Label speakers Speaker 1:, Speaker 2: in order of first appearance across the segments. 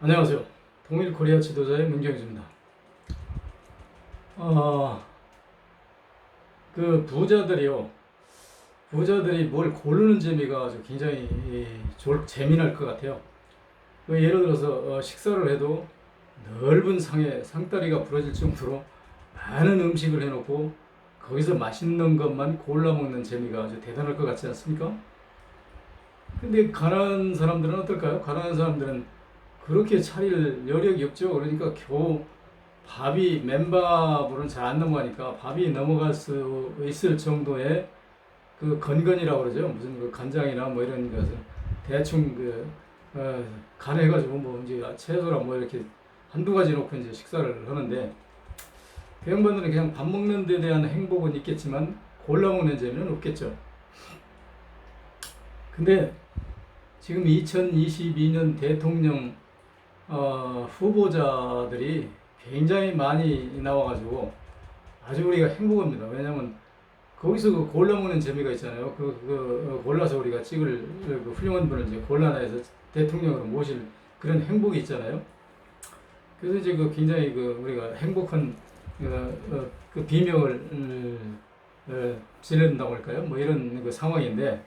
Speaker 1: 안녕하세요. 통일코리아 지도자의 문경주입니다. 어, 부자들이 뭘 고르는 재미가 아주 굉장히 재미날 것 같아요. 예를 들어서 식사를 해도 넓은 상에 상다리가 부러질 정도로 많은 음식을 해놓고 거기서 맛있는 것만 골라 먹는 재미가 아주 대단할 것 같지 않습니까? 근데 가난한 사람들은 어떨까요? 가난한 사람들은 그렇게 차릴 여력이 없죠. 그러니까 겨우 밥이 맨밥으로는 잘 안 넘어가니까 밥이 넘어갈 수 있을 정도의 그 건건이라고 그러죠. 무슨 그 간장이나 뭐 이런 것을 대충 간해가지고 뭐 이제 채소랑 뭐 이렇게 한두 가지 놓고 이제 식사를 하는데 그 양반들은 그냥 밥 먹는 데 대한 행복은 있겠지만 골라 먹는 재미는 없겠죠. 근데 지금 2022년 대통령 후보자들이 굉장히 많이 나와가지고 아주 우리가 행복합니다. 왜냐하면 거기서 그 골라먹는 재미가 있잖아요. 골라서 우리가 찍을 그 훌륭한 분을 이제 골라내서 대통령으로 모실 그런 행복이 있잖아요. 그래서 이제 그 굉장히 그 우리가 행복한 그 비명을 지른다고 할까요? 뭐 이런 그 상황인데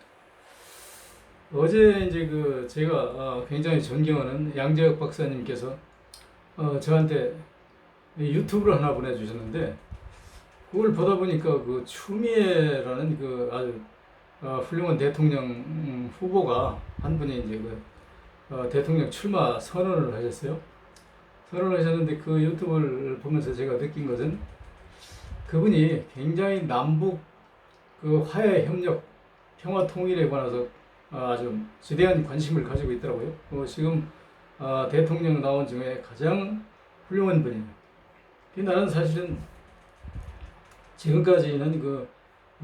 Speaker 1: 어제 이제 그 제가 굉장히 존경하는 양재혁 박사님께서 저한테 유튜브를 하나 보내주셨는데 그걸 보다 보니까 그 추미애라는 그 아주 훌륭한 대통령 후보가 한 분이 이제 대통령 출마 선언을 하셨어요. 선언을 하셨는데 그 유튜브를 보면서 제가 느낀 것은 그분이 굉장히 남북 그 화해 협력 평화 통일에 관해서 아주 지대한 관심을 가지고 있더라고요. 지금 대통령 나온 중에 가장 훌륭한 분이에요. 나는 사실은 지금까지는 그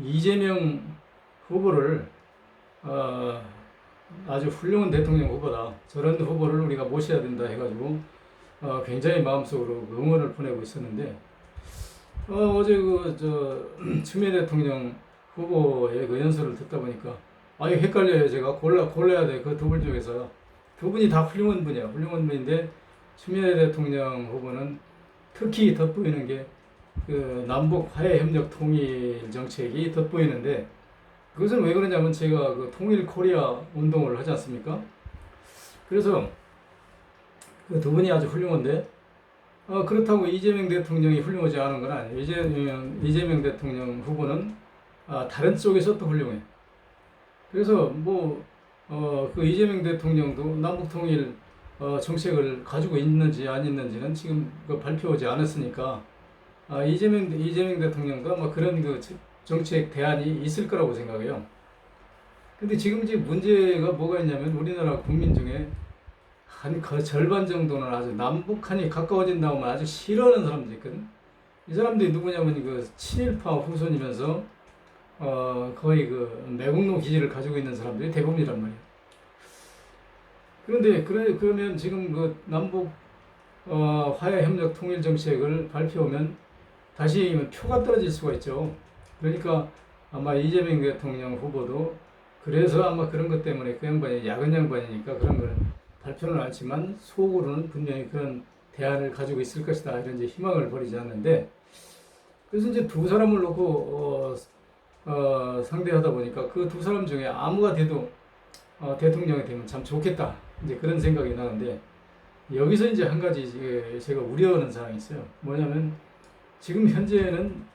Speaker 1: 이재명 후보를 아주 훌륭한 대통령 후보다. 저런 후보를 우리가 모셔야 된다 해가지고 굉장히 마음속으로 응원을 보내고 있었는데 어제 추미애 대통령 후보의 그 연설을 듣다 보니까 헷갈려요. 제가 골라야 돼. 그 두 분 중에서 두 분이 다 훌륭한 분이야. 훌륭한 분인데 추미애 대통령 후보는 특히 돋보이는 게 그 남북 화해 협력 통일 정책이 돋보이는데 그것은 왜 그러냐면 제가 그 통일 코리아 운동을 하지 않습니까? 그래서 그 두 분이 아주 훌륭한데 그렇다고 이재명 대통령이 훌륭하지 않은 건 아니에요. 이재명 대통령 후보는 다른 쪽에서 또 훌륭해. 그래서 그 이재명 대통령도 남북통일 정책을 가지고 있는지 안 있는지는 지금 발표하지 않았으니까 이재명 대통령도 아마 그런 그 정책 대안이 있을 거라고 생각해요. 근데 지금 이제 문제가 뭐가 있냐면 우리나라 국민 중에 한 절반 정도는 아주 남북한이 가까워진다고 하면 아주 싫어하는 사람들이 있거든. 이 사람들이 누구냐면 그 친일파 후손이면서 거의 그 매국노 기질을 가지고 있는 사람들이 대부분이란 말이에요. 그런데 그러면 지금 그 남북 화해 협력 통일 정책을 발표하면 다시 표가 떨어질 수가 있죠. 그러니까 아마 이재명 대통령 후보도 그래서 아마 그런 것 때문에 그 양반이 야근 양반이니까 그런 걸 발표는 않지만 속으로는 분명히 그런 대안을 가지고 있을 것이다 이런 이제 희망을 버리지 않는데 그래서 이제 두 사람을 놓고 상대하다 보니까 그 두 사람 중에 아무가 돼도 대통령이 되면 참 좋겠다 이제 그런 생각이 나는데 여기서 이제 한 가지 제가 우려하는 사항이 있어요. 뭐냐면 지금 현재는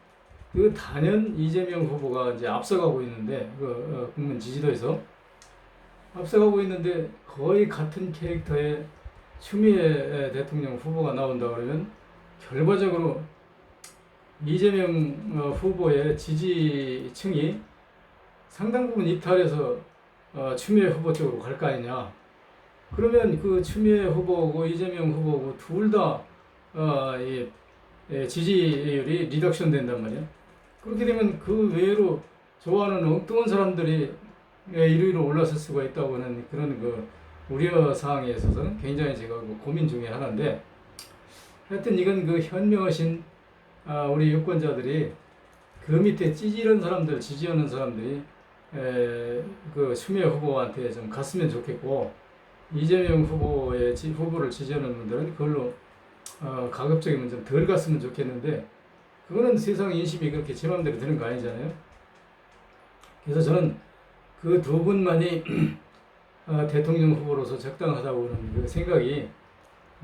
Speaker 1: 그 단연 이재명 후보가 이제 앞서가고 있는데 국민 지지도에서 앞서가고 있는데 거의 같은 캐릭터의 추미애 대통령 후보가 나온다 그러면 결과적으로 이재명 후보의 지지층이 상당 부분 이탈해서 추미애 후보 쪽으로 갈 거 아니냐. 그러면 그 추미애 후보고 이재명 후보고 둘 다 지지율이 리덕션 된단 말이야. 그렇게 되면 그 외로 좋아하는 엉뚱한 사람들이 1위로 올라설 수가 있다고 하는 그런 그 우려 사항에 있어서는 굉장히 제가 고민 중에 하나인데 하여튼 이건 그 현명하신 우리 유권자들이 그 밑에 찌질한 사람들, 지지하는 사람들이 그 추미애 후보한테 좀 갔으면 좋겠고 이재명 후보를 지지하는 분들은 그걸로 가급적이면 좀 덜 갔으면 좋겠는데 그거는 세상 인심이 그렇게 제 맘대로 되는 거 아니잖아요. 그래서 저는 그 두 분만이 대통령 후보로서 적당하다고 하는 그 생각이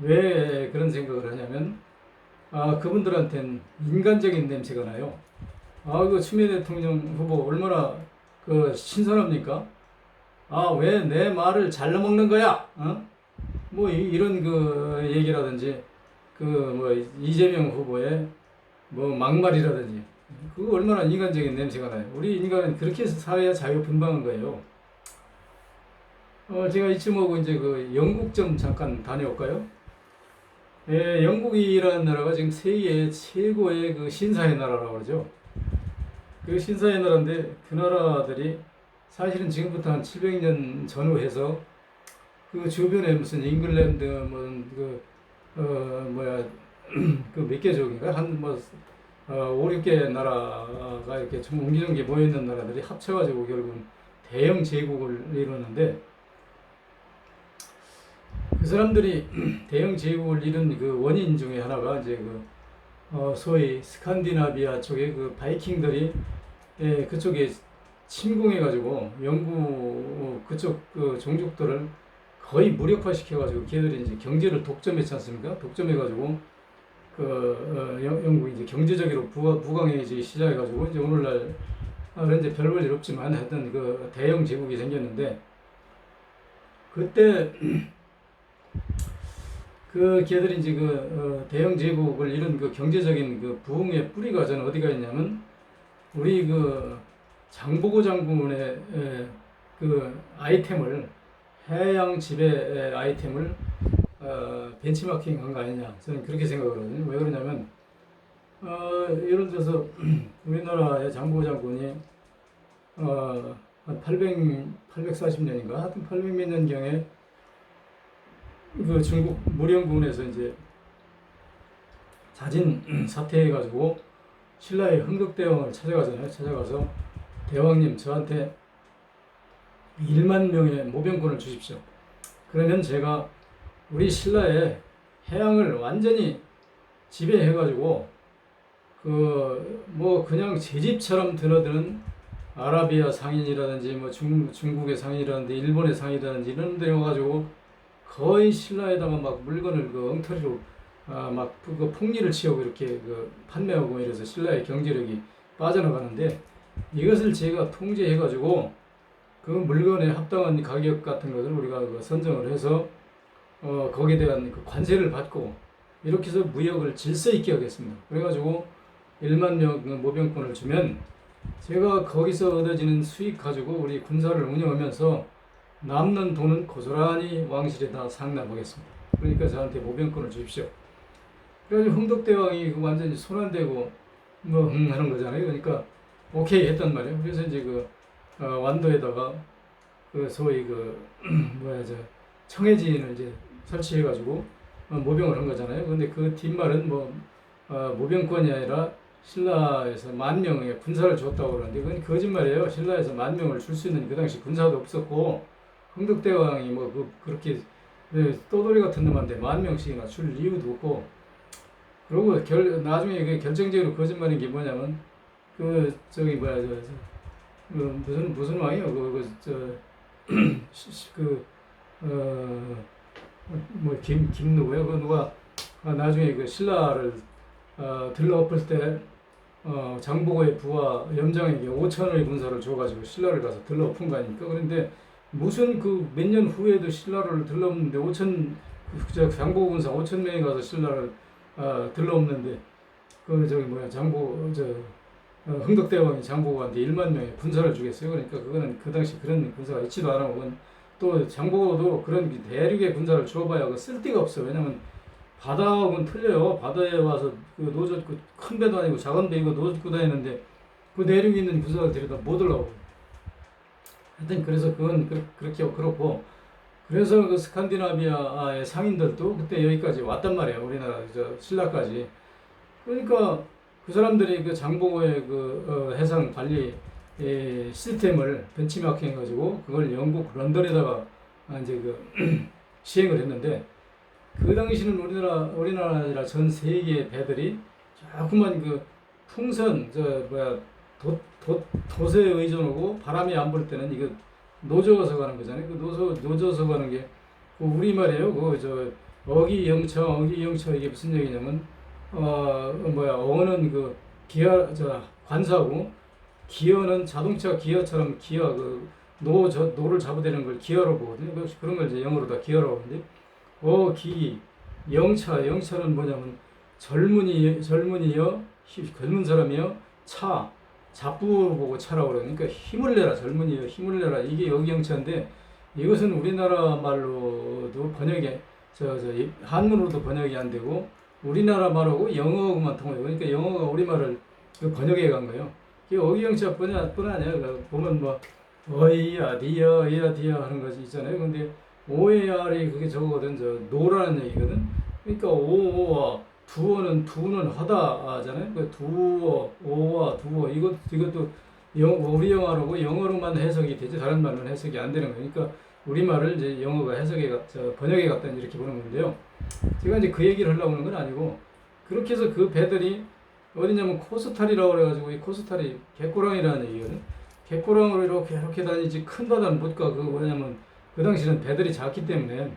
Speaker 1: 왜 그런 생각을 하냐면 그분들한테는 인간적인 냄새가 나요. 그 추미애 대통령 후보 얼마나 그 신선합니까? 왜 내 말을 잘라 먹는 거야? 뭐 이런 그 얘기라든지 그 뭐 이재명 후보의 뭐 막말이라든지 그거 얼마나 인간적인 냄새가 나요. 우리 인간은 그렇게 해서 사회가 자유분방한 거예요. 제가 이쯤 하고 이제 그 영국 좀 잠깐 다녀올까요? 예, 영국이라는 나라가 지금 세계 최고의 그 신사의 나라라고 그러죠. 그 신사의 나라인데 그 나라들이 사실은 지금부터 한 700년 전후 해서 그 주변에 무슨 잉글랜드 뭐그 뭐야 그 몇 개족인가 한뭐 5, 6개 나라가 이렇게 좀 옹기종기 모여 있는 나라들이 합쳐가지고 결국은 대영 제국을 이루는데 그 사람들이 대영 제국을 이룬 그 원인 중에 하나가 이제 그 소위 스칸디나비아 쪽에 그 바이킹들이 그쪽에 침공해가지고 영국 그쪽 그 종족들을 거의 무력화시켜가지고 걔들이 이제 경제를 독점했지 않습니까? 독점해가지고 영국이 이제 경제적으로 부강해지기 시작해가지고 이제 오늘날 이제 별볼 일 없지만 하여튼 그 대영 제국이 생겼는데 그때 그 걔들이 이제 그 대영 제국을 이룬 그 경제적인 그 부흥의 뿌리가 저는 어디가 있냐면 우리 그 장보고 장군의 그 아이템을 해양 지배 아이템을 벤치마킹 한 거 아니냐 저는 그렇게 생각하거든요. 왜 그러냐면 예를 들어서 우리나라의 장보고 장군이 한 840년인가 하여튼 800몇 년경에 그 중국 무령군에서 이제 자진 사퇴해가지고 신라의 흥덕대왕을 찾아가잖아요. 찾아가서 대왕님 저한테 1만 명의 모병권을 주십시오. 그러면 제가 우리 신라의 해양을 완전히 지배해가지고 그 뭐 그냥 제 집처럼 드나드는 아라비아 상인이라든지 뭐 중국의 상인이라든지 일본의 상인이라든지 이런 데 와가지고 거의 신라에다가 막 물건을 그 엉터리로 막 그 폭리를 취하고 이렇게 그 판매하고 이래서 신라의 경제력이 빠져나가는데 이것을 제가 통제해가지고 그 물건에 합당한 가격 같은 것을 우리가 그 선정을 해서 거기에 대한 그 관세를 받고 이렇게 해서 무역을 질서 있게 하겠습니다. 그래가지고 1만 명 모병권을 주면 제가 거기서 얻어지는 수익 가지고 우리 군사를 운영하면서 남는 돈은 고스란히 왕실에다 상납하겠습니다. 그러니까 저한테 모병권을 주십시오. 그래가지고 흥덕대왕이 완전히 손 안 대고 뭐 하는 거잖아요. 그러니까 오케이 했단 말이에요. 그래서 이제 그 완도에다가 그 소위 그 뭐야 저 청해진을 이제 설치해가지고 모병을 한 거잖아요. 근데 그 뒷말은 뭐 모병권이 아니라 신라에서 10,000명의 군사를 줬다고 그러는데 그건 거짓말이에요. 신라에서 10,000명을 줄 수 있는 그 당시 군사도 없었고 흥덕대왕이 뭐 그렇게 떠돌이 같은 놈한테 10,000명씩이나 줄 이유도 없고 그리고 나중에 그 결정적으로 거짓말인 게 뭐냐면 그 저기 뭐야 무슨 왕이요 김 누구요? 그 누가 나중에 그 신라를 들러엎을 때 장보고의 부하 염장에게 5천원의 군사를 줘가지고 신라를 가서 들러엎은 거 아닙니까? 그런데 무슨 그 몇 년 후에도 신라를 들러엎는데 장보고 군사 5,000명이 가서 신라를 들러엎는데 그 저기 뭐야 흥덕대왕이 장보고한테 1만 명의 군사를 주겠어요. 그러니까 그거는 그 당시 그런 군사가 있지도 않고 또 장보고도 그런 대륙의 군사를 주어봐야 그 쓸데가 없어. 왜냐면 바다하고는 틀려요. 바다에 와서 그 노젓고 큰 배도 아니고 작은 배 이거 노젓고 다니는데 그 내륙에 있는 군사를 데려다 못 올라오고. 하여튼 그래서 그건 그렇게 그렇고 그래서 그 스칸디나비아의 상인들도 그때 여기까지 왔단 말이에요. 우리나라 신라까지. 그러니까 그 사람들이 그 장보고의 그 해상 관리 시스템을 벤치마킹 해가지고 그걸 영국 런던에다가 이제 그 시행을 했는데 그 당시는 우리나라 아니라 전 세계 배들이 자꾸만 그 풍선 돛에 의존하고 바람이 안 불 때는 이거 노저어서 가는 거잖아요. 그 노저어서 가는 게 우리말이에요. 어기영차 이게 무슨 얘기냐면 어는 그 기아 관사고 기어는 자동차 기어처럼 기어 노를 잡아대는 걸 기어로 보거든요. 그런 걸 이제 영어로 다 기어라고 하는데 영차는 뭐냐면 젊은 사람이요 잡부로 보고 차라고 그러니까 힘을 내라 젊은이요 힘을 내라 이게 여기영차인데 이것은 우리나라 말로도 번역이 한문으로도 번역이 안 되고 우리나라 말하고 영어만 통해요. 그러니까 영어가 우리말을 번역해 간 거예요. 이게 어기영차뿐 아니야. 보면 뭐 어이야 디야 하는 것이 있잖아요. 근데 오에알이 그게 저거거든. 노라는 얘기거든. 그러니까 오와 두는 하다잖아요. 그 오와 두어 이것도 우리 영어로 영어로만 해석이 되지 다른 말로는 해석이 안 되는 거예요. 그러니까 우리말을 이제 영어가 번역해 갔다 이렇게 보는 건데요. 제가 이제 그 얘기를 하려고 하는 건 아니고 그렇게 해서 그 배들이 어디냐면 코스탈이라고 그래가지고 이 코스탈이 개꼬랑이라는 얘기거든. 개꼬랑으로 이렇게 다니지 큰 바다는 못 가. 뭐냐면 그 당시는 배들이 작기 때문에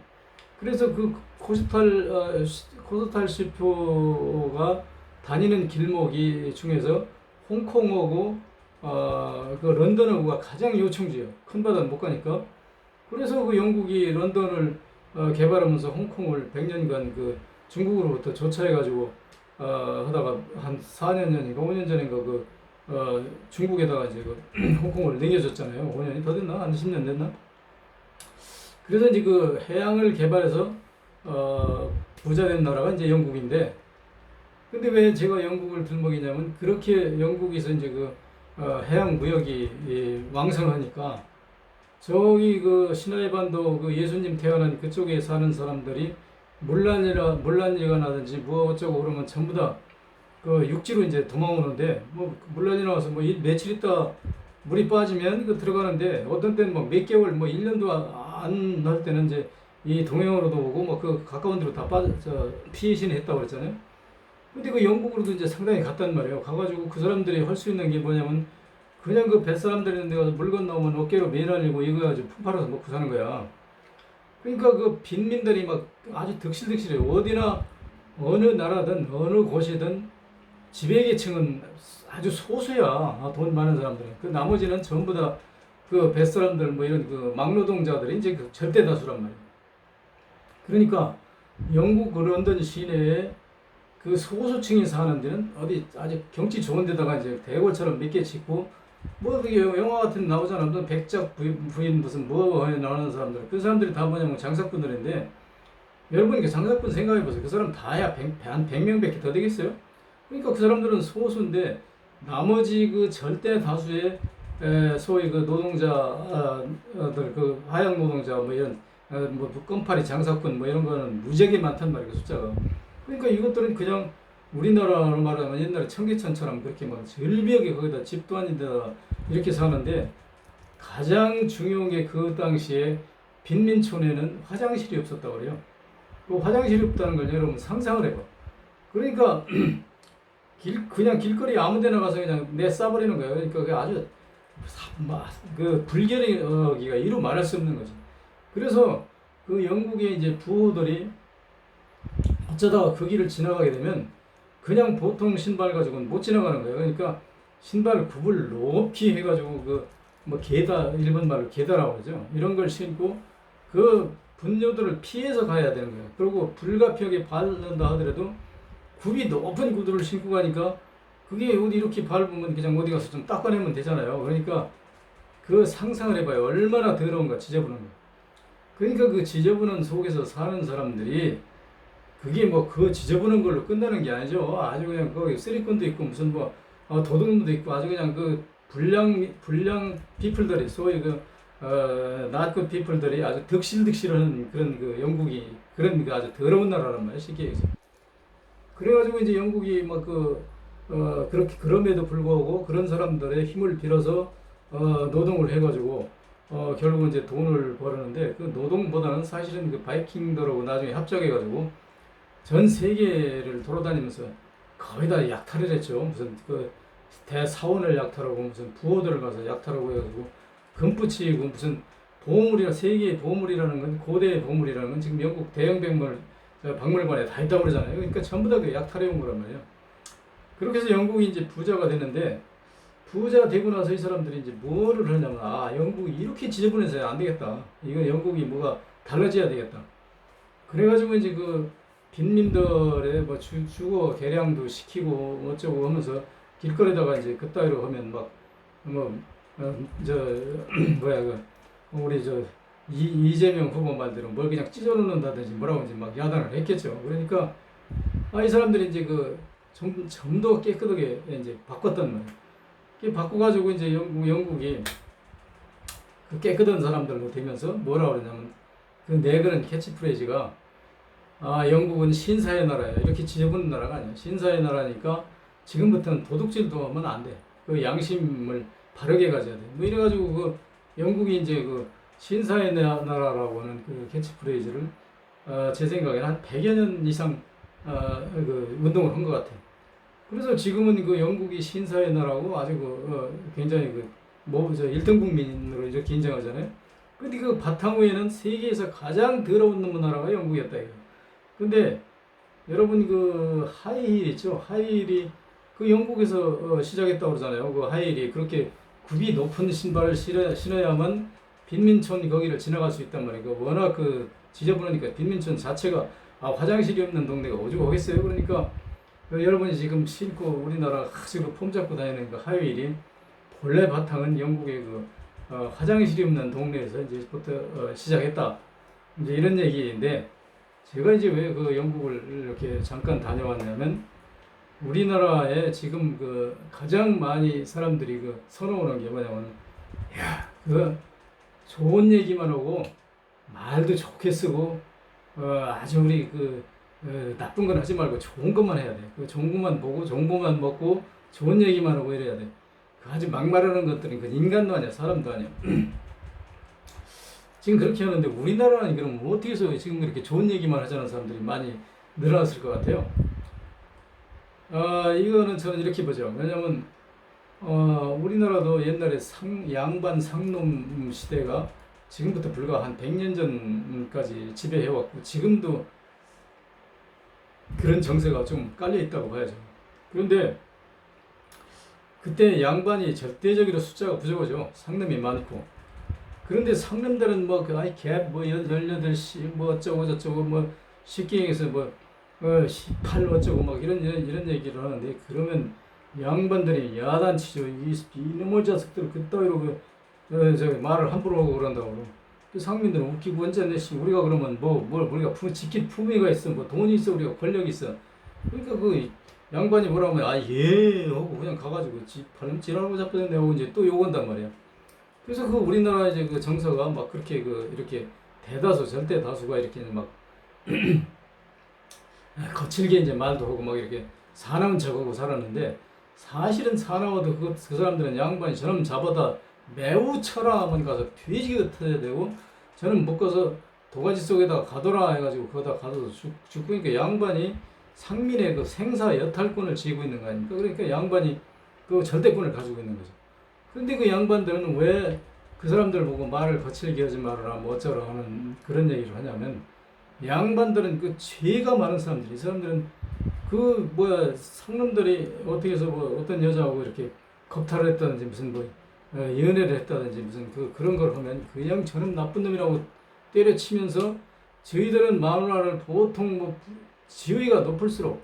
Speaker 1: 그래서 그 코스탈 시프가 다니는 길목이 중에서 홍콩하고 그 런던하고가 가장 요충지예요. 큰 바다는 못 가니까. 그래서 그 영국이 런던을 개발하면서 홍콩을 100년간 그 중국으로부터 조차해가지고 하다가 한 4년 전인가 5년 전인가 중국에다가 이제 홍콩을 넘겨줬잖아요. 5년이 더 됐나? 한 10년 됐나? 그래서 이제 그 해양을 개발해서 부자 된 나라가 이제 영국인데, 근데 왜 제가 영국을 들먹이냐면 그렇게 영국에서 이제 해양 무역이 왕성하니까 저기 시나이 반도 예수님 태어난 그쪽에 사는 사람들이 물난리가 나든지 뭐 어쩌고 그러면 전부 다 육지로 이제 도망오는데 물난리 나와서 며칠 있다 물이 빠지면 들어가는데 어떤 때는 몇 개월 1년도 안 날 때는 이제 이 동해안으로도 오고 가까운 데로 다 피신을 했다고 그랬잖아요. 근데 영국으로도 이제 상당히 갔단 말이에요. 가가지고 그 사람들이 할 수 있는 게 뭐냐면 그냥 뱃사람들이 있는 데 가서 물 건너오면 어깨로 매달리고 이거 가지고 품 팔아서 먹고 사는 거야. 그러니까 빈민들이 아주 득실득실해요. 어디나 어느 나라든 어느 곳이든 지배계층은 아주 소수야. 돈 많은 사람들은. 나머지는 전부 다 뱃사람들 이런 막노동자들이 이제 절대 다수란 말이에요. 그러니까 영국 런던 시내에 소수층이 사는 데는 어디 아주 경치 좋은 데다가 이제 대궐처럼 몇 개 짓고 그게 영화 같은 데 나오잖아. 무슨 백작 부인 무슨 나오는 사람들. 그 사람들이 다 뭐냐면 장사꾼들인데 여러분 장사꾼 생각해보세요. 그 사람 다야 한 100명밖에 더 되겠어요? 그러니까 그 사람들은 소수인데 나머지 절대 다수의 소위 노동자들 하양 노동자 이런 껌파리 장사꾼 이런 거는 무지하게 많단 말이에요. 숫자가. 그러니까 이것들은 그냥 우리나라로 말하면 옛날에 청계천처럼 그렇게 절벽에 거기다 집도 아닌 데다 이렇게 사는데 가장 중요한 게 그 당시에 빈민촌에는 화장실이 없었다고 그래요. 화장실이 없다는 걸 여러분 상상을 해봐. 그러니까 그냥 길거리 아무 데나 가서 그냥 싸버리는 거예요. 그러니까 그게 아주 불결하기가 이루 말할 수 없는 거지. 그래서 영국의 이제 부호들이 어쩌다가 그 길을 지나가게 되면 그냥 보통 신발 가지고는 못 지나가는 거예요. 그러니까 신발 굽을 높이 해가지고 일본 말로 게다라고 하죠. 이런 걸 신고 분뇨들을 피해서 가야 되는 거예요. 그리고 불가피하게 밟는다 하더라도 굽이 높은 구두를 신고 가니까 그게 어디 이렇게 밟으면 그냥 어디 가서 좀 닦아내면 되잖아요. 그러니까 상상을 해봐요. 얼마나 더러운가, 지저분한 거. 그러니까 지저분한 속에서 사는 사람들이 그게 지저분한 걸로 끝나는 게 아니죠. 아주 그냥 쓰리꾼도 있고 무슨 도둑놈도 있고 아주 그냥 불량 피플들이 소위 낫굿 피플들이 아주 득실득실하는 그런 영국이 그런 아주 더러운 나라란 말이에요. 쉽게 얘기해서. 그래가지고 이제 영국이 그렇게 그럼에도 불구하고 그런 사람들의 힘을 빌어서 노동을 해가지고 결국은 이제 돈을 벌었는데 그 노동보다는 사실은 그 바이킹들하고 나중에 합작해가지고 전 세계를 돌아다니면서 거의 다 약탈을 했죠. 무슨 그 대사원을 약탈하고 무슨 부호들을 가서 약탈하고 해가지고 금붙이고 무슨 보물이라 세계의 보물이라는 건 고대의 보물이라는 건 지금 영국 대형 박물관에 다 있다고 그러잖아요. 그러니까 전부 다 그 약탈해 온 거란 말이에요. 그렇게 해서 영국이 이제 부자가 됐는데 부자 되고 나서 이 사람들이 이제 뭐를 하냐면 영국이 이렇게 지저분해서 안 되겠다. 이거 영국이 뭐가 달라져야 되겠다. 그래가지고 이제 그 빈민들의 뭐 주거 개량도 시키고 어쩌고 하면서 길거리다가 이제 그따위로 하면 막뭐저 뭐야 그 우리 저 이재명 후보 말대로 뭘 그냥 찢어놓는다든지 뭐라고 이제 막 야단을 했겠죠. 그러니까 이 사람들이 이제 그 좀 더 깨끗하게 이제 바꿨단 말이에요. 바꿔가지고 이제 영국이 그 깨끗한 사람들로 되면서 뭐라 그러냐면 그 내그런 캐치프레이즈가 영국은 신사의 나라야. 이렇게 지저분한 나라가 아니야. 신사의 나라니까 지금부터는 도둑질도 하면 안 돼. 그 양심을 바르게 가져야 돼. 뭐 이래가지고 그 영국이 이제 그 신사의 나라라고 하는 그 캐치프레이즈를 제 생각에는 한 100여 년 이상 그 운동을 한 것 같아. 그래서 지금은 그 영국이 신사의 나라고 아주 굉장히 저 1등 국민으로 이렇게 인정하잖아요. 근데 그 바탕 위에는 세계에서 가장 더러운 놈의 나라가 영국이었다 이거. 근데 여러분 그 하이힐 있죠? 하이힐이 그 영국에서 시작했다고 그러잖아요. 그 하이힐이 그렇게 굽이 높은 신발을 신어야만 빈민촌 거기를 지나갈 수 있단 말이에요. 워낙 그 지저분하니까 빈민촌 자체가 화장실이 없는 동네가 오죽하겠어요. 그러니까 여러분이 지금 신고 우리나라 지금 폼 잡고 다니는 그 하이힐이 본래 바탕은 영국의 그 화장실이 없는 동네에서 이제부터 시작했다. 이제 이런 얘기인데 제가 이제 왜 그 영국을 이렇게 잠깐 다녀왔냐면 우리나라에 지금 그 가장 많이 사람들이 그 선호하는 게 뭐냐면 그 좋은 얘기만 하고 말도 좋게 쓰고 아주 우리 나쁜 건 하지 말고 좋은 것만 해야 돼. 그 좋은 것만 보고 좋은 것만 먹고 좋은 얘기만 하고 이래야 돼. 그 아주 막말하는 것들은 그 인간도 아니야, 사람도 아니야. 지금 그렇게 하는데 우리나라는 그럼 어떻게 해서 지금 그렇게 좋은 얘기만 하자는 사람들이 많이 늘어났을 것 같아요. 이거는 저는 이렇게 보죠. 왜냐면 우리나라도 옛날에 양반 상놈 시대가 지금부터 불과 한 100년 전까지 지배해왔고 지금도 그런 정세가 좀 깔려 있다고 봐야죠. 그런데 그때 양반이 절대적으로 숫자가 부족하죠. 상놈이 많고. 그런데 상놈들은 뭐 18시 뭐 어쩌고 저쩌고 뭐 쉽게 얘기해서 18 어쩌고 막 이런 얘기를 하는데 그러면 양반들이 야단치죠. 이놈의 자식들 그따위로 말을 함부로 하고 그런다고. 그 상민들은 웃기고 언제내 우리가 그러면 우리가 지킬 품위가 있어, 뭐 돈이 있어, 우리가 권력이 있어. 그러니까 그 양반이 뭐라면 하고 그냥 가가지고 발음질하고 잡혔는데 하고 이제 또 욕한단 말이야. 그래서 그 우리나라 이제 그 정서가 막 그렇게 이렇게 절대 다수가 이렇게 막 거칠게 이제 말도 하고 막 이렇게 사나운 척하고 살았는데 사실은 사나워도 그 사람들은 양반이 저놈 잡아다 매우 쳐라만 가서 돼지가 터져야 되고 저는 묶어서 도가지 속에다가 가둬라 해가지고 거기다 가둬서 죽고 그러니까 양반이 상민의 그 생사 여탈권을 쥐고 있는 거 아닙니까? 그러니까 양반이 그 절대권을 가지고 있는 거죠. 그런데 그 양반들은 왜 그 사람들 보고 말을 거칠게 하지 말아라 뭐 어쩌라 하는 그런 얘기를 하냐면 양반들은 그 죄가 많은 사람들이 이 사람들은 상놈들이 어떻게 해서 어떤 여자하고 이렇게 겁탈을 했다든지 무슨 연애를 했다든지 무슨 그런 걸 하면 그냥 저는 나쁜 놈이라고 때려치면서 저희들은 마누라를 보통 지위가 높을수록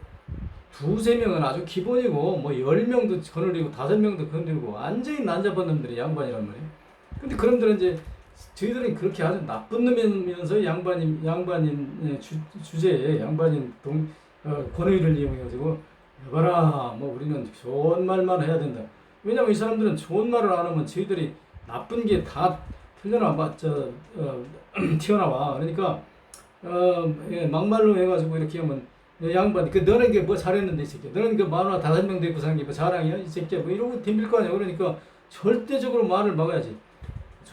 Speaker 1: 2~3명은 아주 기본이고 10명도 거느리고 5명도 거느리고 완전히 난잡한 놈들이 양반이란 말이에요. 근데 그놈들은 이제 저희들은 그렇게 아주 나쁜 놈이면서 양반인 주제에 양반인 권위를 이용해가지고 여봐라 우리는 좋은 말만 해야 된다. 왜냐면 이 사람들은 좋은 말을 안 하면 저희들이 나쁜 게 다 튀어나와. 그러니까 막말로 해가지고 이렇게 하면 양반 너는 게 뭐 잘했는데 이 새끼 너는 그 마누라 5명 데리고 산 게 뭐 자랑이야 이 새끼야 이러고 덤빌 거 아니야. 그러니까 절대적으로 말을 막아야지.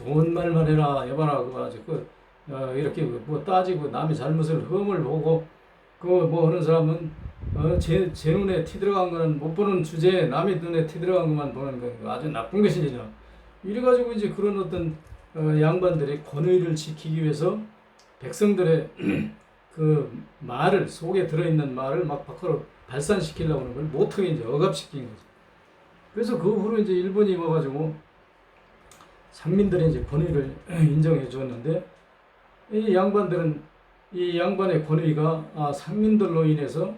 Speaker 1: 좋은 말만 해라 여봐라 그거 아주 이렇게 뭐 따지고 남의 잘못을 흠을 보고 그 뭐 어느 사람은 제 눈에 티 들어간 거는 못 보는 주제에 남의 눈에 티 들어간 것만 보는 거 아주 나쁜 것이냐 이래가지고 이제 그런 어떤 양반들이 권위를 지키기 위해서 백성들의 그 말을 속에 들어있는 말을 막 밖으로 발산시키려고 하는 걸 못하게 이제 억압시킨 거죠. 그래서 그 후로 이제 일본이 와가지고 상민들의 이제 권위를 인정해 주었는데 이 양반들은 이 양반의 권위가 상민들로 인해서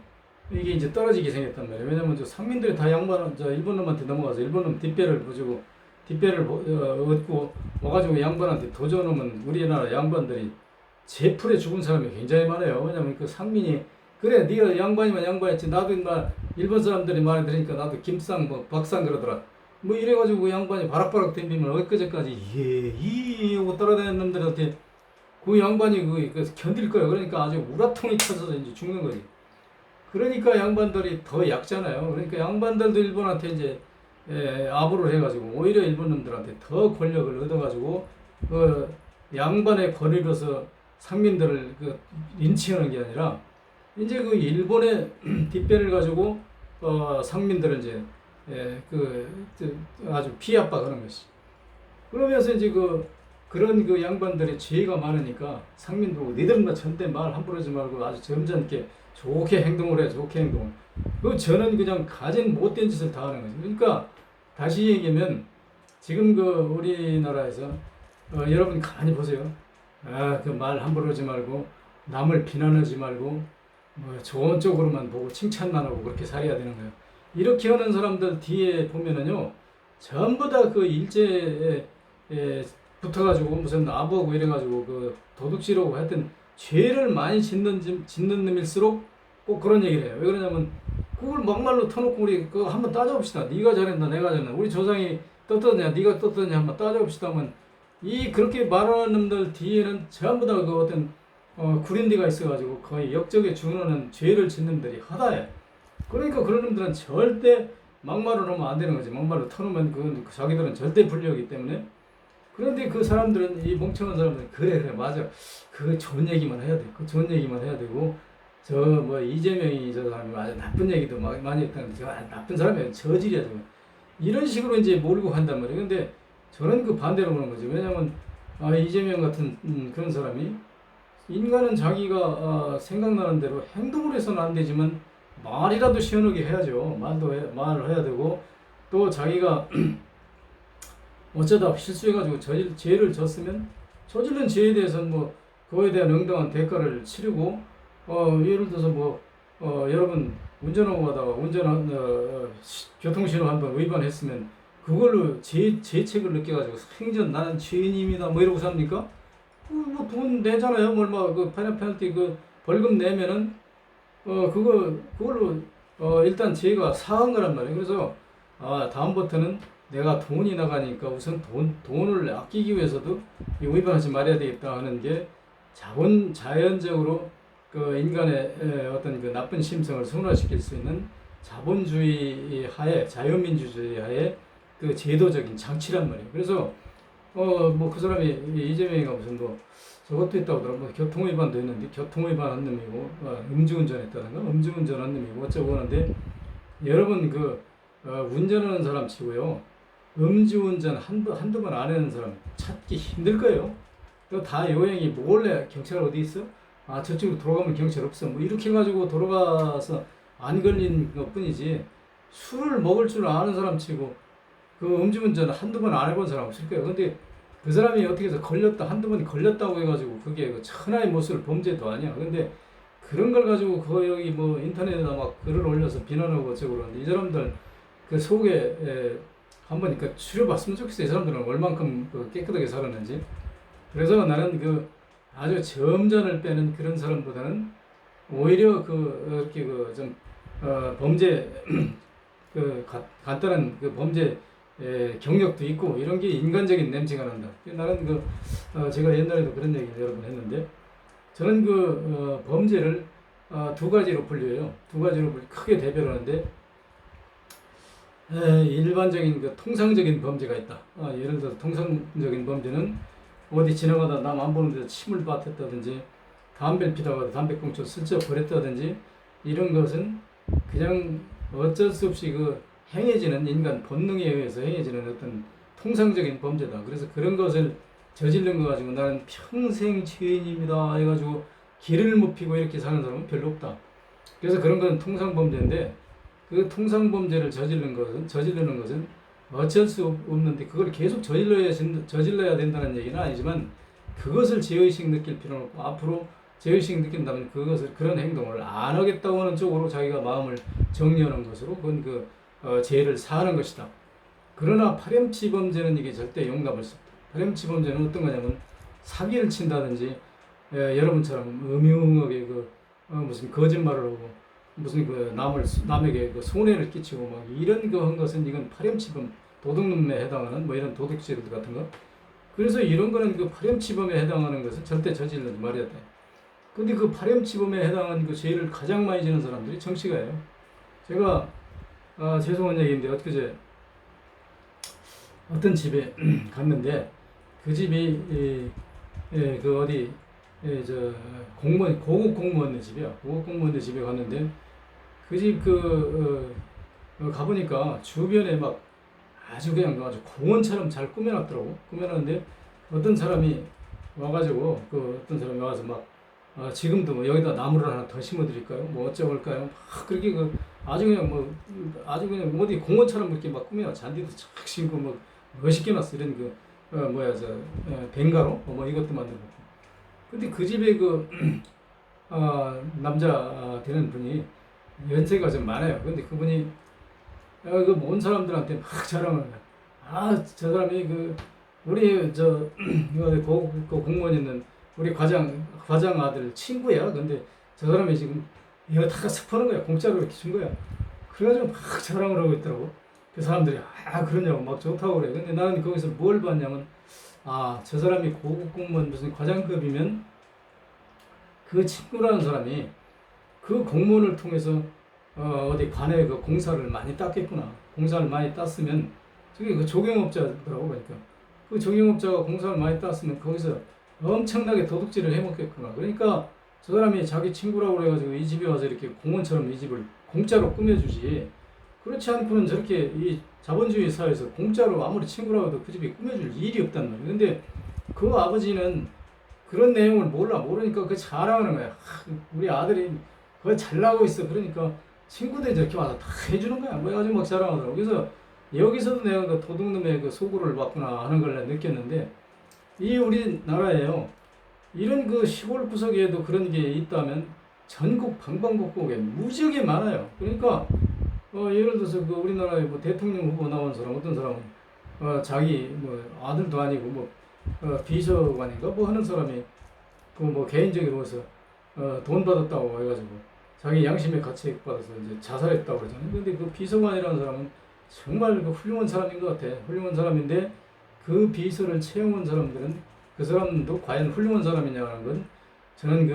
Speaker 1: 이게 이제 떨어지게 생겼단 말이에요. 왜냐면 저 상민들이 다 양반 일본 놈한테 넘어가서 일본 놈 뒷배를 보주고 뒷배를 얻고 와가지고 양반한테 도전하면 우리나라 양반들이 제풀에 죽은 사람이 굉장히 많아요. 왜냐면 그 상민이 그래 네가 양반이면 양반이지 나도 인마 일본 사람들이 말해 들으니까 나도 김상 뭐 박상 그러더라 뭐 이래가지고 그 양반이 바락바락 댐비면 엊그제까지 예이 하고 따라다니는 놈들한테 그 양반이 그 견딜 거예요. 그러니까 아주 우라통이 터져서 이제 죽는 거지. 그러니까 양반들이 더 약잖아요. 그러니까 양반들도 일본한테 이제 아부를 해가지고 오히려 일본 놈들한테 더 권력을 얻어가지고 그 양반의 권위로서 상민들을 그 인치하는 게 아니라 이제 그 일본의 뒷배를 가지고 상민들을 이제 아주 피압박하는 것이. 그러면서 이제 그런 그 양반들의 죄가 많으니까 상민도 니들만 절대 말 함부로 하지 말고 아주 점잖게 좋게 행동을 해, 좋게 행동을. 저는 그냥 가진 못된 짓을 다 하는 거지. 그러니까 다시 얘기하면 지금 우리나라에서 여러분 가만히 보세요. 그 말 함부로 하지 말고 남을 비난하지 말고 뭐 좋은 쪽으로만 보고 칭찬만 하고 그렇게 살아야 되는 거예요. 이렇게 하는 사람들 뒤에 보면은요 전부 다 그 일제에 붙어가지고 무슨 아부하고 이래가지고 그 도둑질하고 하여튼 죄를 많이 짓는 놈일수록 꼭 그런 얘기를 해요. 왜 그러냐면 그걸 막말로 터놓고 우리 그거 한번 따져봅시다. 네가 잘했나 내가 잘했나 우리 조상이 떳떳냐 네가 떳떳냐 한번 따져봅시다 하면 이 그렇게 말하는 놈들 뒤에는 전부 다 그 어떤 구린디가 있어가지고 거의 역적에 준하는 죄를 짓는 놈들이 허다해. 그러니까 그런 놈들은 절대 막말을 하면 안 되는 거지. 막말로 터놓으면 그 자기들은 절대 불리하기 때문에. 그런데 그 사람들은 이 멍청한 사람들은 그래 맞아 그 좋은 얘기만 해야 돼. 그 좋은 얘기만 해야 되고 저 뭐 이재명이 저 사람이 아주 나쁜 얘기도 많이 했다는데 저 나쁜 사람이야 저질이야 저거. 이런 식으로 이제 몰고 간단 말이에요. 근데 저는 그 반대로 보는 거죠. 왜냐면 이재명 같은 그런 사람이 인간은 자기가 생각나는 대로 행동을 해서는 안 되지만 말이라도 시원하게 해야죠. 말을 해야 되고 또 자기가 어쩌다 실수해가지고 죄를 졌으면 저지른 죄에 대해서는 뭐 그거에 대한 응당한 대가를 치르고 예를 들어서 여러분 운전하고 가다가 교통신호 한번 위반했으면 그걸로 죄책을 느껴가지고 생전 나는 죄인입니다 뭐 이러고 삽니까? 뭐 돈 내잖아요. 뭐 얼마 그 페널티 그 벌금 내면은 그걸로 일단 죄가 사한 거란 말이에요. 그래서 다음부터는 내가 돈이 나가니까 우선 돈을 아끼기 위해서도 위반하지 말아야 되겠다 하는 게 자연적으로 그 인간의 어떤 그 나쁜 심성을 순화시킬 수 있는 자본주의 하에 자유민주주의 하에 그 제도적인 장치란 말이에요. 그래서 뭐 그 사람이 이재명이가 무슨 뭐 저것도 있다고 하더라고. 뭐 교통위반도 했는데 교통위반한 놈이고 음주운전했다든가 음주운전한 놈이고 어쩌고 하는데 여러분 운전하는 사람 치고요 음주운전 한두 번 안 하는 사람 찾기 힘들 거예요. 다 요행이 몰래 경찰 어디 있어? 저쪽으로 돌아가면 경찰 없어. 뭐 이렇게 해가지고 돌아가서 안 걸린 것 뿐이지 술을 먹을 줄 아는 사람 치고 그 음주운전 한두 번 안 해본 사람 없을 거예요. 근데 그 사람이 어떻게 해서 한두 번이 걸렸다고 해가지고 그게 그 천하의 못을 범죄도 아니야. 근데 그런 걸 가지고 여기 뭐 인터넷에다 막 글을 올려서 비난하고 어쩌고 그러는데 이 사람들 그 속에 한번 추려봤으면 좋겠어. 이 사람들은 얼만큼 깨끗하게 살았는지. 그래서 나는 아주 점전을 빼는 그런 사람보다는 오히려 이렇게 좀 범죄 간단한 범죄 경력도 있고 이런 게 인간적인 냄새가 난다. 나는 제가 옛날에도 그런 얘기를 여러 번 했는데 저는 범죄를 두 가지로 분류해요. 두 가지로 크게 대별하는데 일반적인 그 통상적인 범죄가 있다. 예를 들어 통상적인 범죄는 어디 지나가다 남 안 보는 데서 침을 뱉었다든지 담배를 피다가 담배꽁초 슬쩍 버렸다든지 이런 것은 그냥 어쩔 수 없이 그 행해지는 인간 본능에 의해서 행해지는 어떤 통상적인 범죄다. 그래서 그런 것을 저지른 거 가지고 나는 평생 죄인입니다 해가지고 길을 못 피고 이렇게 사는 사람은 별로 없다. 그래서 그런 건 통상범죄인데 그 통상범죄를 저지르는 것은 어쩔 수 없는데 그걸 계속 저질러야 된다는 얘기는 아니지만 그것을 죄의식 느낄 필요는 없고 앞으로 죄의식 느낀다면 그런 행동을 안 하겠다고 하는 쪽으로 자기가 마음을 정리하는 것으로 그건 죄를 사하는 것이다. 그러나 파렴치 범죄는 이게 절대 용납할 수 없다. 파렴치 범죄는 어떤 거냐면 사기를 친다든지 여러분처럼 음흉하게 무슨 거짓말을 하고 무슨 남에게 손해를 끼치고 막 이런 거 한 것은 이건 파렴치범 도둑놈에 해당하는 뭐 이런 도둑질 같은 거. 그래서 이런 거는 그 파렴치범에 해당하는 것은 절대 저질러지 말아야 돼. 근데 그 파렴치범에 해당하는 그 죄를 가장 많이 지는 사람들이 정치가예요. 제가 죄송한 얘기인데 엊그제 어떤 집에 갔는데 그 집이 그 어디 저 공무원 고급 공무원의 집이야. 고급 공무원의 집에 갔는데 그 집 가보니까 주변에 막 아주 그냥 아주 공원처럼 잘 꾸며놨더라고. 꾸며놨는데 어떤 사람이 와가지고 어떤 사람이 와서 막 지금도 뭐 여기다 나무를 하나 더 심어드릴까요? 뭐 어쩌볼까요? 막 그렇게 아주 그냥 아주 그냥 어디 공원처럼 이렇게 막 꾸며 잔디도 착 심고 뭐 멋있게 놨어. 이런 벵가로 뭐 이것도 만들고. 근데 그 집에 남자 되는 분이 연세가 좀 많아요. 근데 그분이 온 사람들한테 막 자랑을 해요. 저 사람이 우리 공무원 있는 우리 과장 아들 친구야. 근데 저 사람이 지금 이거 다 스포하는 거야. 공짜로 이렇게 준 거야. 그래가지고 막 자랑을 하고 있더라고. 그 사람들이 그러냐고 막 좋다고 그래. 근데 나는 거기서 뭘 봤냐면 저 사람이 고급 공무원 무슨 과장급이면 그 친구라는 사람이 그 공무원을 통해서 어디 관에 공사를 많이 땄겠구나. 공사를 많이 땄으면 저기 조경업자더라고. 그러니까 그 조경업자가 공사를 많이 땄으면 거기서 엄청나게 도둑질을 해먹겠구나. 그러니까 저 사람이 자기 친구라고 그래가지고 이 집에 와서 이렇게 공원처럼 이 집을 공짜로 꾸며주지. 그렇지 않고는 저렇게 이 자본주의 사회에서 공짜로 아무리 친구라고 해도 그 집에 꾸며줄 일이 없단 말이에요. 근데 그 아버지는 그런 내용을 모르니까 그 자랑하는 거야. 우리 아들이 그거 잘 나오고 있어. 그러니까 친구들이 저렇게 와서 다 해주는 거야. 뭐 해가지고 막 자랑하더라고. 그래서 여기서도 내가 도둑놈의 소구를 받구나 하는 걸 느꼈는데 이 우리나라에요. 이런 시골 구석에도 그런 게 있다면 전국 방방곡곡에 무지하게 많아요. 그러니까 예를 들어서 우리나라에 대통령 후보 나온 사람 어떤 사람은 자기 아들도 아니고 비서관인가 하는 사람이 개인적으로 해서 돈 받았다고 해가지고 자기 양심의 가책 받아서 이제 자살했다고 그러잖아요. 근데 그 비서관이라는 사람은 정말 훌륭한 사람인 것 같아. 훌륭한 사람인데 그 비서를 채용한 사람들은 그 사람도 과연 훌륭한 사람이냐는 건 저는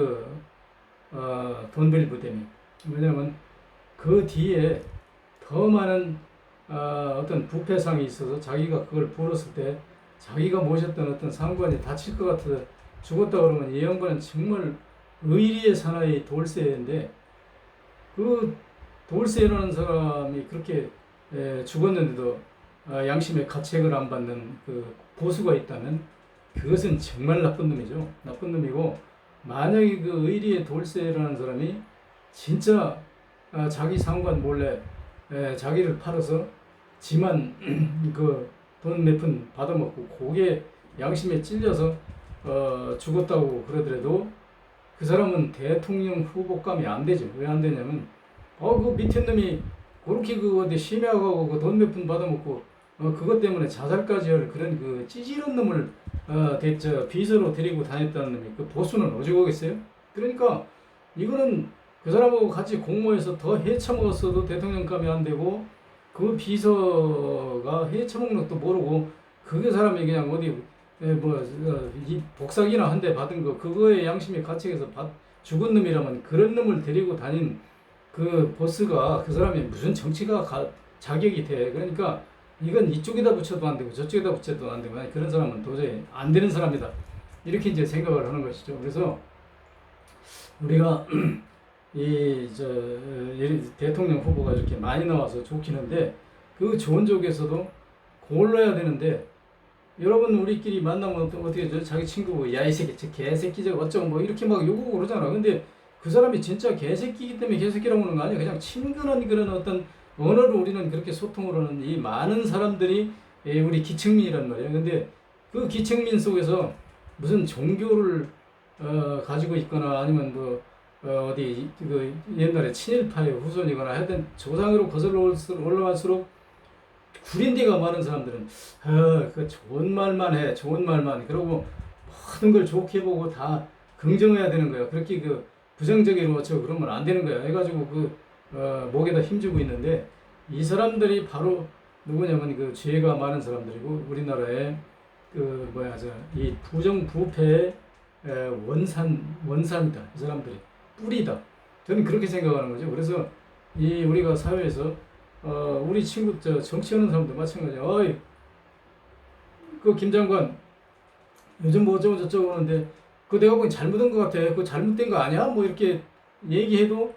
Speaker 1: 돈벌이 때문에. 왜냐하면 그 뒤에 더 많은 어떤 부패상이 있어서 자기가 그걸 벌었을 때 자기가 모셨던 어떤 상관이 다칠 것 같아서 죽었다 그러면 이 양반은 정말 의리의 사나이 돌쇠인데 그 돌쇠라는 사람이 그렇게 죽었는데도 양심의 가책을 안 받는 보수가 있다면 그것은 정말 나쁜 놈이죠. 나쁜 놈이고 만약에 의리의 돌쇠라는 사람이 진짜 자기 상관 몰래 자기를 팔아서 지만 돈 몇 푼 받아먹고 그게 양심에 찔려서 죽었다고 그러더라도 그 사람은 대통령 후보감이 안 되죠. 왜 안 되냐면 그 밑에 놈이 그렇게 어디 심야하고 돈 몇 푼 받아먹고 그것 때문에 자살까지 할 그런 찌질한 놈을 비서로 데리고 다녔다는 놈이 보수는 오죽하겠어요? 그러니까 이거는 그 사람하고 같이 공모해서 더 해쳐먹었어도 대통령감이 안 되고 그 비서가 해쳐먹는 것도 모르고 그 사람이 그냥 어디 이 복사기나 한 대 받은 그거에 양심의 가책에서 죽은 놈이라면 그런 놈을 데리고 다닌 그 보스가 그 사람이 무슨 정치가 자격이 돼. 그러니까 이건 이쪽에다 붙여도 안 되고 저쪽에다 붙여도 안 되고 그런 사람은 도저히 안 되는 사람이다. 이렇게 이제 생각을 하는 것이죠. 그래서 우리가 대통령 후보가 이렇게 많이 나와서 좋긴 한데 그 좋은 쪽에서도 골라야 되는데 여러분 우리끼리 만나면 어떻게 자기 친구 야 이 새끼 저 개새끼 저 어쩌고 뭐 이렇게 막 욕하고 그러잖아. 근데 그 사람이 진짜 개새끼이기 때문에 개새끼라고 하는 거 아니야. 그냥 친근한 그런 어떤 언어로 우리는 그렇게 소통을 하는 이 많은 사람들이 우리 기층민이란 말이에요. 근데 그 기층민 속에서 무슨 종교를 가지고 있거나 아니면 뭐 어디 그 옛날에 친일파의 후손이거나 하여튼 조상으로 거슬러 올라갈수록 구린 데가 많은 사람들은 그 좋은 말만 해, 좋은 말만. 그러고 모든 걸 좋게 보고 다 긍정해야 되는 거야. 그렇게 그 부정적으로 어쩌고 그러면 안 되는 거야. 해가지고 목에다 힘주고 있는데 이 사람들이 바로 누구냐면 그 죄가 많은 사람들이고 우리나라의 그 뭐야 이 부정부패의 원산이다. 이 사람들이 뿌리다. 저는 그렇게 생각하는 거죠. 그래서 이 우리가 사회에서 우리 친구 정치하는 사람도 마찬가지야. 어이 그 김 장관 요즘 뭐 어쩌고 저쩌고 하는데 내가 보기 잘못한 것 같아. 잘못된 거 아니야? 뭐 이렇게 얘기해도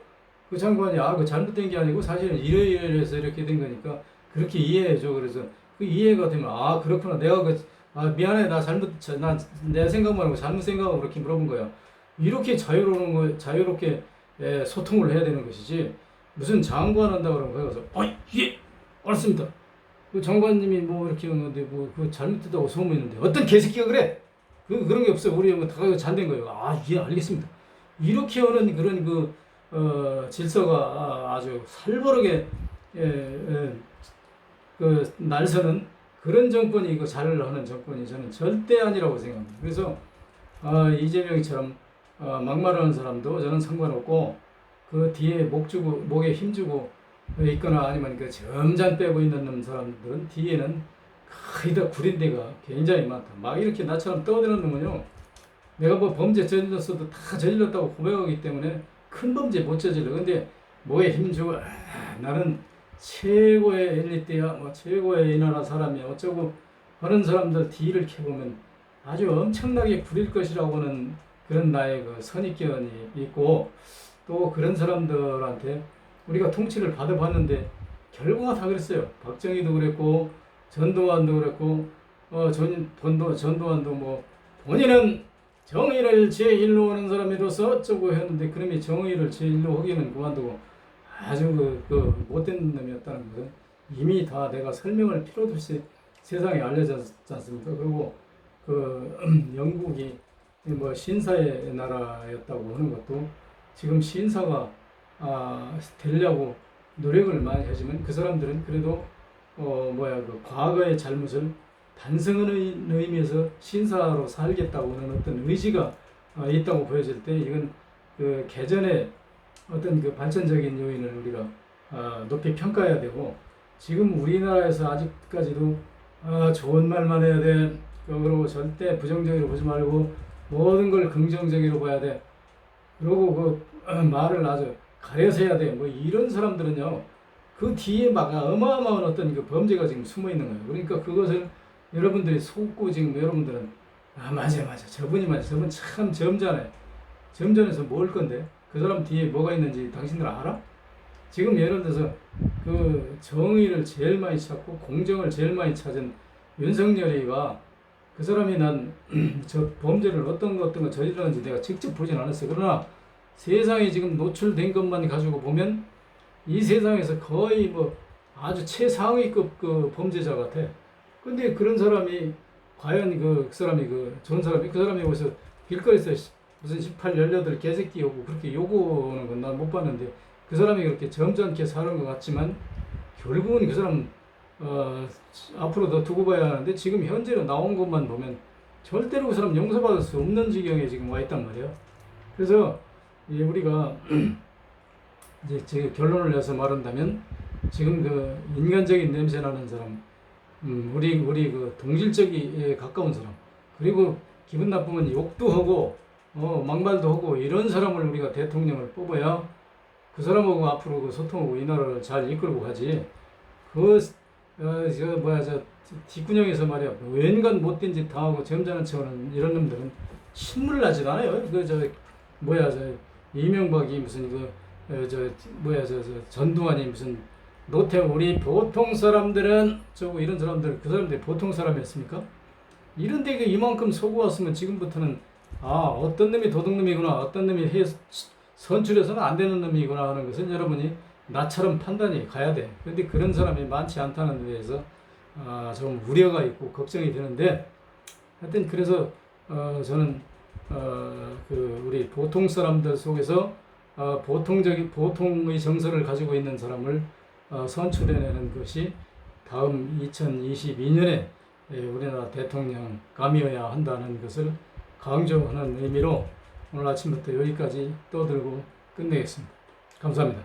Speaker 1: 그 장관이 그 잘못된 게 아니고 사실은 이래서 이렇게 된 거니까 그렇게 이해해줘. 그래서 그 이해가 되면 그렇구나. 내가 미안해. 내 생각만 하고 잘못 생각하고 그렇게 물어본 거야. 이렇게 자유롭게 소통을 해야 되는 것이지. 무슨 장관 한다 그러면 거기 가서 예 알았습니다. 그 장관님이 뭐 이렇게 하는데 그 잘못됐다고 소문했는데 어떤 개새끼가 그래? 그런 게 없어요. 우리 다 잔된 거예요. 예 알겠습니다. 이렇게 하는 그런 질서가 아주 살벌하게 날서는 그런 정권이 잘 하는 정권이 저는 절대 아니라고 생각합니다. 그래서 이재명이처럼 막말하는 사람도 저는 상관없고 그 뒤에 목에 힘주고 있거나 아니면 점잖 빼고 있는 사람들은 뒤에는 거의 다 구린 데가 굉장히 많다. 막 이렇게 나처럼 떠드는 놈은요. 내가 뭐 범죄 저질렀어도 다 저질렀다고 고백하기 때문에 큰 범죄 못 저질러. 근데 뭐에 힘주고 나는 최고의 엘리트야, 뭐 최고의 이 나라 사람이야 어쩌고 하는 사람들 뒤를 캐보면 아주 엄청나게 구릴 것이라고는 그런 나의 선입견이 있고 또 그런 사람들한테 우리가 통치를 받아봤는데 결과가 다 그랬어요. 박정희도 그랬고 전두환도 그랬고 전두환도 뭐 본인은 정의를 제1로 하는 사람으로서 어쩌고 했는데 그놈이 정의를 제1로 하기는 그만두고 아주 못된 놈이었다는 것은 이미 다 내가 설명할 필요도 없이 세상에 알려졌지 않습니까? 그리고 영국이 뭐 신사의 나라였다고 하는 것도 지금 신사가 되려고 노력을 많이 하지만 그 사람들은 그래도 과거의 잘못을 반성하는 의미에서 신사로 살겠다고 하는 어떤 의지가 있다고 보여질 때 이건 개전의 어떤 발전적인 요인을 우리가 높이 평가해야 되고 지금 우리나라에서 아직까지도 좋은 말만 해야 돼. 그리고 절대 부정적으로 보지 말고 모든 걸 긍정적으로 봐야 돼. 그리고 말을 아주 가려서 해야 돼. 뭐 이런 사람들은요. 그 뒤에 막 어마어마한 어떤 범죄가 지금 숨어 있는 거예요. 그러니까 그것을 여러분들이 속고 지금 여러분들은 맞아. 저분 참 점잖아요. 점잖아서 뭘 건데? 그 사람 뒤에 뭐가 있는지 당신들 알아? 지금 예를 들어서 정의를 제일 많이 찾고 공정을 제일 많이 찾은 윤석열이가 그 사람이 난 저 범죄를 어떤 거 저질렀는지 내가 직접 보진 않았어요. 그러나 세상에 지금 노출된 것만 가지고 보면 이 세상에서 거의 아주 최상위급 범죄자 같아. 근데 그런 사람이 과연 그 사람이 좋은 사람이 그 사람이 어디서 길거리에서 무슨 18, 18 개새끼 오고 그렇게 요구하는 건 난 못 봤는데 그 사람이 그렇게 점잖게 사는 것 같지만 결국은 그 사람 앞으로 더 두고 봐야 하는데 지금 현재로 나온 것만 보면 절대로 그 사람 용서받을 수 없는 지경에 지금 와 있단 말이에요. 그래서 우리가 이제 제 결론을 내서 말한다면 지금 인간적인 냄새 나는 사람, 우리 동질적이 가까운 사람, 그리고 기분 나쁘면 욕도 하고 막말도 하고 이런 사람을 우리가 대통령을 뽑아야 그 사람하고 앞으로 소통하고 이 나라를 잘 이끌고 가지. 저 뒷구녕에서 말이야 웬간 못된 짓 당하고 점잖은 척하는 이런 놈들은 신문을 나지도 않아요. 저 이명박이 무슨 전두환이 무슨 노태우 우리 보통 사람들은 이런 사람들 그 사람들이 보통 사람이었습니까? 이런데 이만큼 속고 왔으면 지금부터는 어떤 놈이 도둑놈이구나 어떤 놈이 선출해서는 안 되는 놈이구나 하는 것은 여러분이 나처럼 판단이 가야 돼. 그런데 그런 사람이 많지 않다는 데에서 좀 우려가 있고 걱정이 되는데 하여튼 그래서 저는 우리 보통 사람들 속에서 보통의 정서를 가지고 있는 사람을 선출해내는 것이 다음 2022년에 우리나라 대통령감이어야 한다는 것을 강조하는 의미로 오늘 아침부터 여기까지 떠들고 끝내겠습니다. 감사합니다.